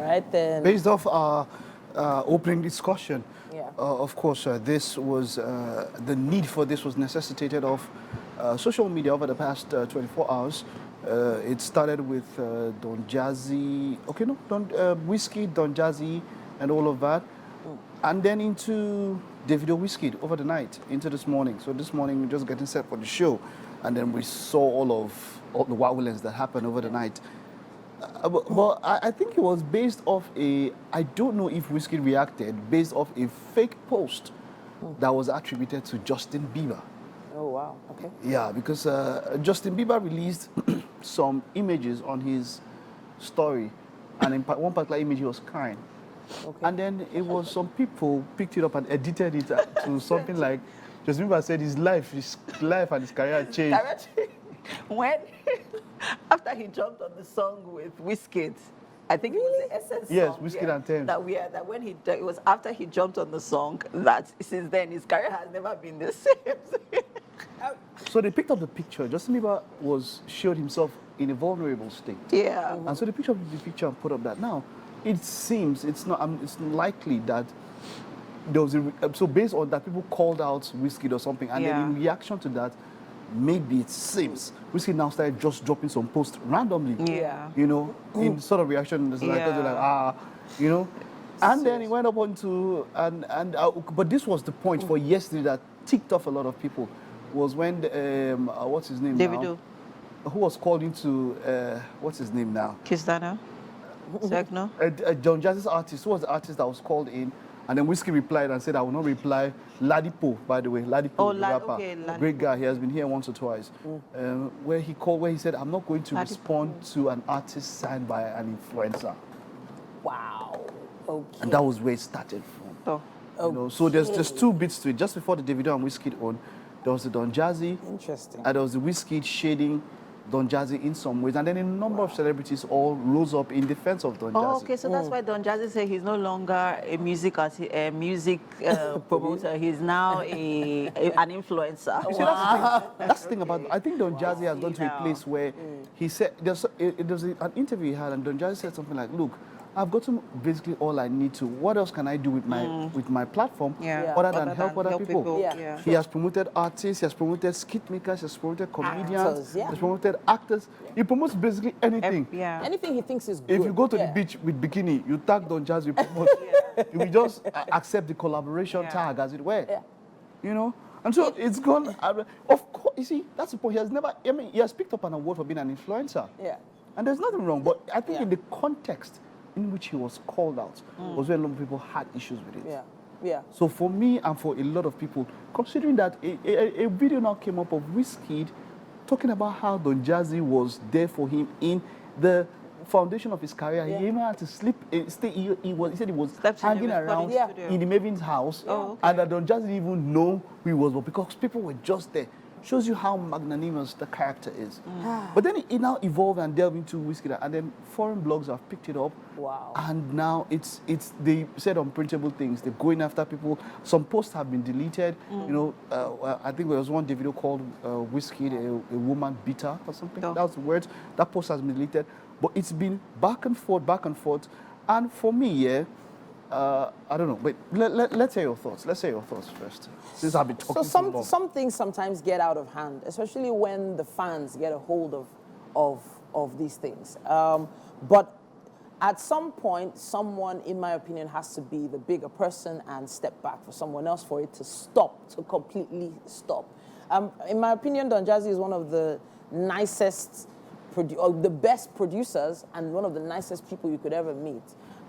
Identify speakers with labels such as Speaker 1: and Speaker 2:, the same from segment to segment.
Speaker 1: right, then...
Speaker 2: Based off our opening discussion,
Speaker 1: Yeah.
Speaker 2: of course, this was, the need for this was necessitated of social media over the past 24 hours. It started with Don Jazzi, Wizkid, Don Jazzi, and all of that. And then into Davido Wizkid over the night, into this morning. So this morning, we're just getting set for the show. And then we saw all the wildlands that happened over the night. But I think it was based off I don't know if Wizkid reacted, based off a fake post that was attributed to Justin Bieber.
Speaker 1: Oh, wow. Okay.
Speaker 2: Yeah, because Justin Bieber released some images on his story. And in one particular image, he was crying. Okay. And then it was some people picked it up and edited it to something like, Justin Bieber said his life and his career changed.
Speaker 3: When, after he jumped on the song with Wizkid, I think it was the Essence
Speaker 2: yes,
Speaker 3: song.
Speaker 2: Wizkid and Thames.
Speaker 3: That when it was after he jumped on the song that since then his career has never been the same.
Speaker 2: So they picked up the picture. Justin Bieber showed himself in a vulnerable state.
Speaker 3: Yeah.
Speaker 2: And so they picked up the picture and put up that. Now, it seems it's likely that there was so based on that people called out Wizkid or something, and then in reaction to that, maybe it seems Wizkid now started just dropping some posts randomly.
Speaker 3: Yeah.
Speaker 2: You know, in sort of reaction, and then he went up onto but this was the point for yesterday that ticked off a lot of people was when what's his name
Speaker 3: Davido.
Speaker 2: Now? Who was called into what's his name now?
Speaker 3: Kistana. Zegno.
Speaker 2: Don Jazzi's artist. Who was the artist that was called in? And then Wizkid replied and said, I will not reply. Ladipo, by the way. Ladipo, the rapper. Okay, great guy. He has been here once or twice. Where he said, I'm not going to respond to an artist signed by an influencer.
Speaker 1: Wow. Okay.
Speaker 2: And that was where it started from. You know, so there's two bits to it. Just before the Davido and Wizkid on, there was the Don Jazzi.
Speaker 1: Interesting.
Speaker 2: And there was the Wizkid shading Don Jazzi in some ways, and then a number of celebrities all rose up in defense of Don Jazzi.
Speaker 3: Oh, okay, so that's why Don Jazzi said he's no longer a music promoter. He's now an influencer.
Speaker 2: You see, that's the thing about. I think Don Jazzi has gone to a place where he said there's an interview he had, and Don Jazzi said something like, "Look, I've gotten basically all I need to. What else can I do with my platform other than help other people?"
Speaker 1: Yeah.
Speaker 2: He has promoted artists, he has promoted skit makers, he has promoted comedians, he has promoted actors. He promotes basically anything.
Speaker 1: Anything he thinks is good.
Speaker 2: If you go to the beach with bikini, you tag Don Jazzi, promote. You will just accept the collaboration tag, as it were. You know? And so it's gone. Of course, you see, that's the point. He has picked up an award for being an influencer.
Speaker 1: Yeah.
Speaker 2: And there's nothing wrong. But I think in the context in which he was called out was where a lot of people had issues with it.
Speaker 1: Yeah.
Speaker 2: So for me and for a lot of people, considering that a video now came up of Wizkid talking about how Don Jazzi was there for him in the foundation of his career. He even had to stay. He said he was hanging around in the Maven's house, and that Don Jazzi didn't even know who he was, but because people were just there. Shows you how magnanimous the character is. But then it now evolved and delved into Wizkid, and then foreign blogs have picked it up.
Speaker 1: Wow.
Speaker 2: And now they said unprintable things. They're going after people. Some posts have been deleted. You know, I think there was one Davido called Wizkid a woman beater or something. That was the word. That post has been deleted. But it's been back and forth. And for me, I don't know, but let's hear your thoughts. Let's hear your thoughts first. Since I've been talking so long.
Speaker 1: Some things sometimes get out of hand, especially when the fans get a hold of these things. But at some point, someone, in my opinion, has to be the bigger person and step back for someone else for it to completely stop. In my opinion, Don Jazzi is one of the nicest, the best producers and one of the nicest people you could ever meet.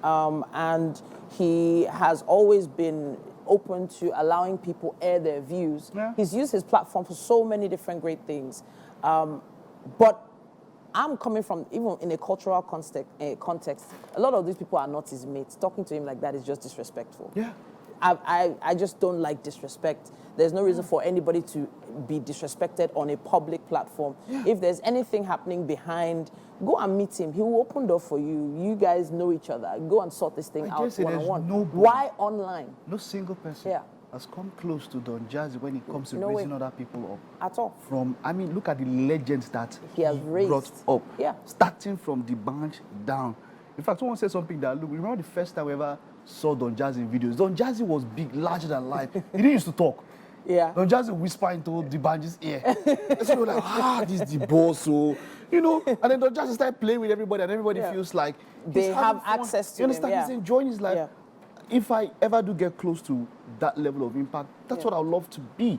Speaker 1: And he has always been open to allowing people air their views. He's used his platform for so many different great things. But I'm coming from, even in a cultural context, a lot of these people are not his mates. Talking to him like that is just disrespectful. I just don't like disrespect. There's no reason for anybody to be disrespected on a public platform. If there's anything happening behind, go and meet him. He will open door for you. You guys know each other. Go and sort this thing out one-on-one. Why online?
Speaker 2: No single person has come close to Don Jazzi when it comes to raising other people up.
Speaker 1: At all.
Speaker 2: Look at the legends that
Speaker 1: he has raised.
Speaker 2: Brought up. Starting from the band down. In fact, someone said something that, look, remember the first time we ever saw Don Jazzi in videos? Don Jazzi was big, larger than life. He didn't used to talk.
Speaker 1: Yeah.
Speaker 2: Don Jazzi whisper into the band's ear. So we were like, this is the boss, so, you know. And then Don Jazzi started playing with everybody, and everybody feels like
Speaker 1: they
Speaker 2: he's
Speaker 1: have
Speaker 2: fun.
Speaker 1: access to
Speaker 2: you understand?
Speaker 1: him,
Speaker 2: He's enjoying his life.
Speaker 1: Yeah.
Speaker 2: If I ever do get close to that level of impact, that's what I would love to be.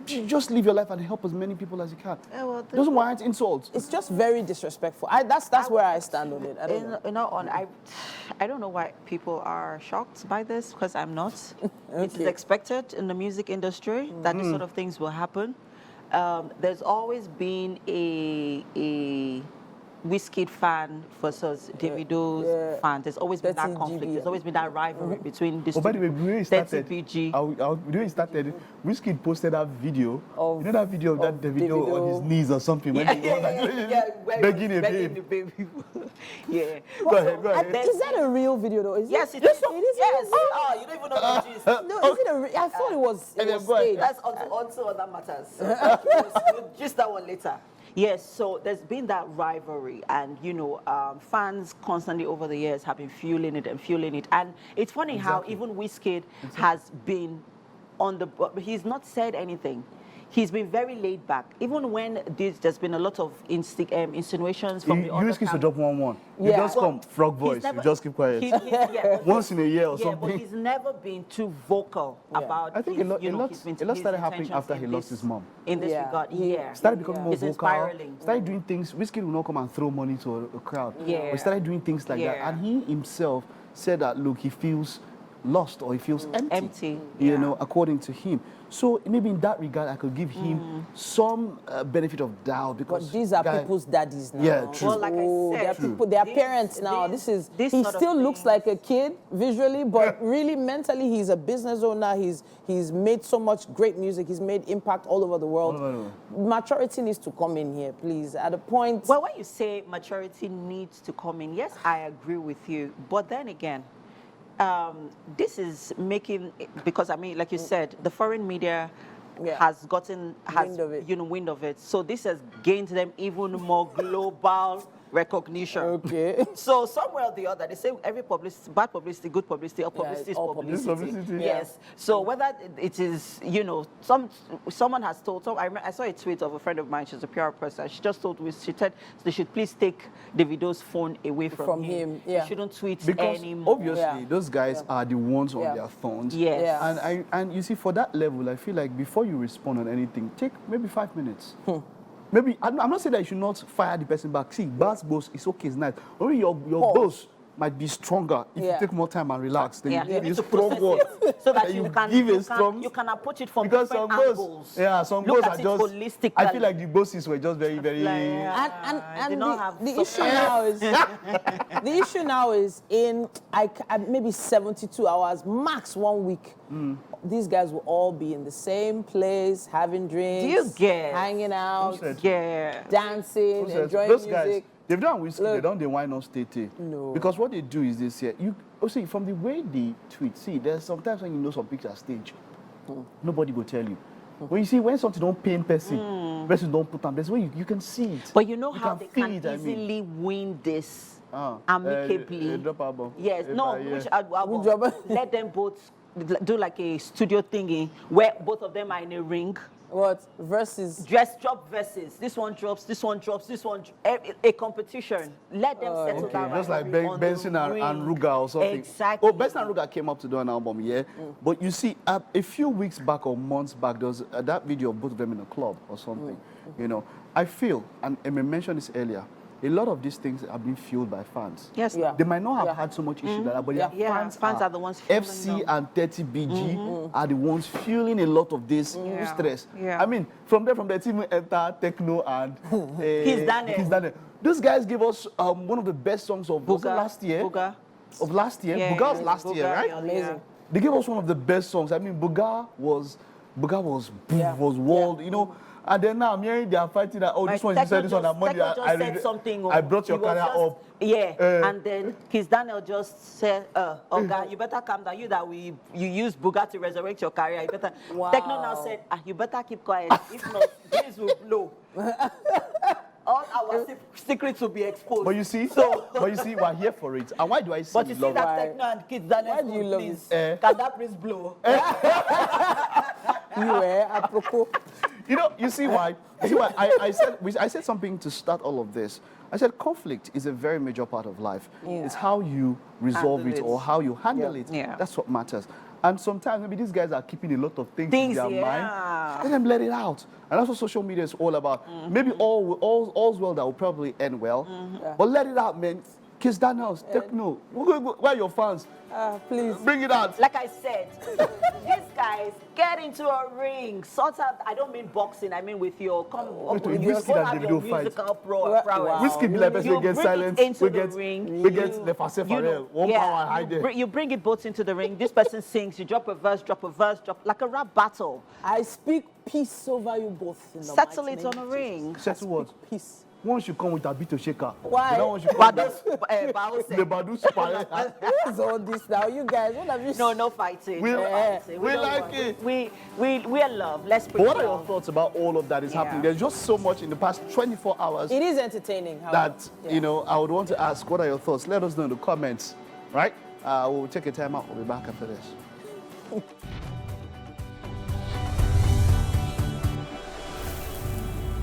Speaker 2: Just live your life and help as many people as you can.
Speaker 3: Yeah, well,
Speaker 2: Doesn't warrant insults.
Speaker 1: It's just very disrespectful. That's where I stand on it. I don't know.
Speaker 3: You know, I don't know why people are shocked by this, because I'm not. It is expected in the music industry that these sort of things will happen. There's always been a Wizkid fan versus Davido's fan. There's always been that
Speaker 1: 30
Speaker 3: conflict.
Speaker 1: GB.
Speaker 3: There's always been that rivalry between these
Speaker 2: Oh, by the way,
Speaker 3: two.
Speaker 2: when it
Speaker 3: 30
Speaker 2: started,
Speaker 3: PG.
Speaker 2: when it started, Wizkid posted that video.
Speaker 1: Of-
Speaker 2: you know that video of that Davido
Speaker 1: Davido.
Speaker 2: on his knees or something? When he was like, begging a babe.
Speaker 3: the baby. Yeah.
Speaker 2: Go ahead.
Speaker 1: Is that a real video though? Is
Speaker 3: Yes,
Speaker 1: it?
Speaker 3: it is.
Speaker 1: It is.
Speaker 3: Yes. Oh, you don't even know the gist.
Speaker 1: No, is it a? I thought it was. It
Speaker 2: And then
Speaker 1: was
Speaker 2: go ahead.
Speaker 1: staged.
Speaker 3: That's also other matters. So, just that one later. Yes, so there's been that rivalry, and you know, fans constantly over the years have been fueling it, and it's funny how even Wizkid has been on the. He's not said anything. He's been very laid back. Even when there's been a lot of insinuations from the
Speaker 2: You
Speaker 3: other
Speaker 2: used to
Speaker 3: camp.
Speaker 2: drop 1-1. You
Speaker 1: Yeah.
Speaker 2: just come frog
Speaker 3: He's
Speaker 2: voice.
Speaker 3: never-
Speaker 2: You just keep quiet.
Speaker 3: Yeah,
Speaker 2: Once in a year or
Speaker 3: yeah, but
Speaker 2: something.
Speaker 3: he's never been too vocal about.
Speaker 2: I think
Speaker 3: his,
Speaker 2: a lot
Speaker 3: you know,
Speaker 2: started happening
Speaker 3: intentions
Speaker 2: after he
Speaker 3: in
Speaker 2: lost
Speaker 3: this-
Speaker 2: his mom.
Speaker 3: In this
Speaker 1: Yeah.
Speaker 3: regard,
Speaker 1: He
Speaker 3: yeah.
Speaker 2: Started becoming more
Speaker 3: It's
Speaker 2: vocal.
Speaker 3: inspiraling.
Speaker 2: Started doing things. Wizkid will not come and throw money to a crowd.
Speaker 3: Yeah.
Speaker 2: We started doing things like that,
Speaker 3: Yeah.
Speaker 2: and he himself said that look, he feels lost or he feels empty. You
Speaker 3: yeah.
Speaker 2: know, according to him. So maybe in that regard, I could give him some benefit of doubt because
Speaker 1: But these are
Speaker 2: guy-
Speaker 1: people's daddies now.
Speaker 2: Yeah, true.
Speaker 3: Well, like I
Speaker 1: Oh,
Speaker 3: said,
Speaker 1: they are people. They are
Speaker 3: this-
Speaker 1: parents now.
Speaker 3: this-
Speaker 1: This is.
Speaker 3: this
Speaker 1: He
Speaker 3: sort of
Speaker 1: still looks
Speaker 3: thing-
Speaker 1: like a kid visually, but really mentally, he's a business owner. He's made so much great music. He's made impact all over the world.
Speaker 2: All over the
Speaker 1: Maturity needs to come in here, please. At a point.
Speaker 3: Well, when you say maturity needs to come in, yes, I agree with you. But then again, this is making, because I mean, like you said, the foreign media has gotten
Speaker 1: Wind of it.
Speaker 3: wind of it. So this has gained them even more global recognition.
Speaker 1: Okay.
Speaker 3: So somewhere or the other, they say every publicity, bad publicity, good publicity, all publicity is
Speaker 1: all
Speaker 3: publicity.
Speaker 2: publicity.
Speaker 3: Yes. So whether it is, you know, someone has told, I saw a tweet of a friend of mine, she's a PR person, she just told me, she said they should please take Davido's phone away from him.
Speaker 1: Yeah.
Speaker 3: He shouldn't tweet
Speaker 2: Because
Speaker 3: anymore.
Speaker 2: obviously
Speaker 1: Yeah.
Speaker 2: those guys are the ones on
Speaker 1: Yeah.
Speaker 2: their phones.
Speaker 3: Yes.
Speaker 1: Yeah.
Speaker 2: And you see, for that level, I feel like before you respond on anything, take maybe 5 minutes. Maybe I'm not saying that you should not fire the person back. See, Bar's boss is okay, it's nice. Only your boss might be stronger if you
Speaker 1: Yeah.
Speaker 2: take more time and relax. Then
Speaker 3: Yeah,
Speaker 2: you
Speaker 3: you
Speaker 2: give
Speaker 3: need
Speaker 2: a
Speaker 3: to
Speaker 2: strong
Speaker 3: process
Speaker 2: word.
Speaker 3: it so that
Speaker 2: And
Speaker 3: you can
Speaker 2: give a
Speaker 3: you
Speaker 2: strong.
Speaker 3: can approach it from
Speaker 2: Because
Speaker 3: different
Speaker 2: some boss,
Speaker 3: angles.
Speaker 2: yeah, some
Speaker 3: Look
Speaker 2: boss
Speaker 3: at
Speaker 2: are
Speaker 3: it
Speaker 2: just.
Speaker 3: holistically.
Speaker 2: I feel like the bosses were just very, very.
Speaker 1: And
Speaker 3: did not have
Speaker 1: the issue
Speaker 3: support.
Speaker 1: now is the issue now is in maybe 72 hours, max 1 week. These guys will all be in the same place, having drinks,
Speaker 3: you get?
Speaker 1: hanging out,
Speaker 2: said?
Speaker 3: Yeah.
Speaker 1: dancing, enjoying
Speaker 2: Those
Speaker 1: music.
Speaker 2: guys, they've done Wizkid, they
Speaker 1: Look.
Speaker 2: don't they why not stay.
Speaker 1: No.
Speaker 2: Because what they do is this here. See, from the way they tweet, see, there's sometimes when you know some pictures are staged, nobody will tell you. When you see when something don't paint person, person don't put on, there's where you can see it.
Speaker 3: But you know how they
Speaker 2: feel
Speaker 3: can
Speaker 2: it, I mean.
Speaker 3: easily win this
Speaker 2: Ah,
Speaker 3: amicably.
Speaker 2: drop album.
Speaker 3: Yes,
Speaker 2: If
Speaker 3: no,
Speaker 2: I, yeah.
Speaker 3: which album?
Speaker 1: Which album?
Speaker 3: Let them both do like a studio thingy where both of them are in a ring.
Speaker 1: What versus?
Speaker 3: Just drop verses. This one drops, this one drops, this one. A competition. Let them settle
Speaker 2: Okay,
Speaker 3: down.
Speaker 2: just like
Speaker 3: rivalry on the
Speaker 2: Benson and
Speaker 3: ring.
Speaker 2: Ruga or something.
Speaker 3: Exactly.
Speaker 2: Oh, Benson and Ruga came up to do an album, yeah. But you see, a few weeks back or months back, there was that video of both of them in a club or something. You know, I feel, and I mentioned this earlier, a lot of these things are being fueled by fans.
Speaker 3: Yes.
Speaker 1: Yeah.
Speaker 2: They might not have
Speaker 1: Yeah.
Speaker 2: had so much issue like that, but their
Speaker 3: Yeah, fans are the ones fueling
Speaker 2: FC
Speaker 3: them.
Speaker 2: and 30BG are the ones fueling a lot of this
Speaker 3: Yeah.
Speaker 2: stress.
Speaker 3: Yeah.
Speaker 2: I mean, from the team enter Techno and
Speaker 3: Kiss Daniel.
Speaker 2: Those guys gave us one of the best songs of was it
Speaker 3: Buga,
Speaker 2: last year.
Speaker 3: Buga.
Speaker 2: Of last year,
Speaker 3: Yeah,
Speaker 2: Buga was
Speaker 3: yeah,
Speaker 2: last year,
Speaker 3: Buga,
Speaker 2: right?
Speaker 3: yeah.
Speaker 1: Amazing.
Speaker 2: They gave us one of the best songs. I mean, Buga was
Speaker 1: Yeah.
Speaker 2: world, you know. And then now I'm hearing they are fighting that, oh, this one you said this one that money.
Speaker 3: Techno just said something.
Speaker 2: I brought your
Speaker 3: He was
Speaker 2: career
Speaker 3: just-
Speaker 2: up.
Speaker 3: Yeah, and then Kiss Daniel just said, "Oga, you better calm down. You use Buga to resurrect your career. You better."
Speaker 1: Wow.
Speaker 3: Techno now said, "You better keep quiet. If not, this will blow." all our secrets will be exposed.
Speaker 2: But you see, we're here for it. And why do I say
Speaker 3: But you see
Speaker 2: love
Speaker 3: that
Speaker 1: Why?
Speaker 3: techno and kids that
Speaker 1: Why do you love
Speaker 3: please?
Speaker 2: it?
Speaker 3: Can that please blow?
Speaker 1: You apropos.
Speaker 2: You see why? I said something to start all of this. I said conflict is a very major part of life.
Speaker 1: Yeah.
Speaker 2: It's how you resolve
Speaker 3: Handle
Speaker 2: it
Speaker 3: it.
Speaker 2: or how you handle
Speaker 1: Yeah.
Speaker 2: it.
Speaker 3: Yeah.
Speaker 2: That's what matters. And sometimes maybe these guys are keeping a lot of things in their mind. Let them let it out. And that's what social media is all about. Maybe all's well that will probably end well.
Speaker 1: Yeah.
Speaker 2: But let it out, man. Kiss Daniels, Techno. Where are your fans?
Speaker 1: Please.
Speaker 2: Bring it out.
Speaker 3: Like I said, these guys get into a ring. Sort out. I don't mean boxing. I mean with your
Speaker 2: Wait, Wizkid and Davido fight.
Speaker 3: musical
Speaker 1: Wow.
Speaker 3: prowess.
Speaker 2: Wizkid be like person
Speaker 3: You
Speaker 2: we get
Speaker 3: bring
Speaker 2: silence,
Speaker 3: it into
Speaker 2: we
Speaker 3: the
Speaker 2: get
Speaker 3: ring.
Speaker 2: we get Le Facé Pharrell. One power hide there.
Speaker 3: You bring it both into the ring. This person sings. You drop a verse, drop like a rap battle.
Speaker 1: I speak peace over you both. In the
Speaker 3: Settle
Speaker 1: mighty
Speaker 3: it
Speaker 1: name
Speaker 3: on a
Speaker 1: of
Speaker 3: ring.
Speaker 1: Jesus.
Speaker 2: Settle what?
Speaker 1: Speak peace.
Speaker 2: One should come with a bit of shaker.
Speaker 1: Why?
Speaker 2: The other one should come
Speaker 3: But
Speaker 2: with
Speaker 3: those,
Speaker 2: the Badu Spare.
Speaker 1: What's all this now? You guys, what have you
Speaker 3: no fighting.
Speaker 2: We-
Speaker 3: No fighting.
Speaker 2: we
Speaker 3: don't
Speaker 2: like
Speaker 3: want-
Speaker 2: it.
Speaker 3: We are love. Let's
Speaker 2: But what are your
Speaker 3: love.
Speaker 2: thoughts about all of that is
Speaker 3: Yeah.
Speaker 2: happening? There's just so much in the past 24 hours
Speaker 1: It is entertaining. However.
Speaker 2: that,
Speaker 1: Yeah.
Speaker 2: I would want to ask, what are your thoughts? Let us know in the comments, right? We'll take a time out. We'll be back after this.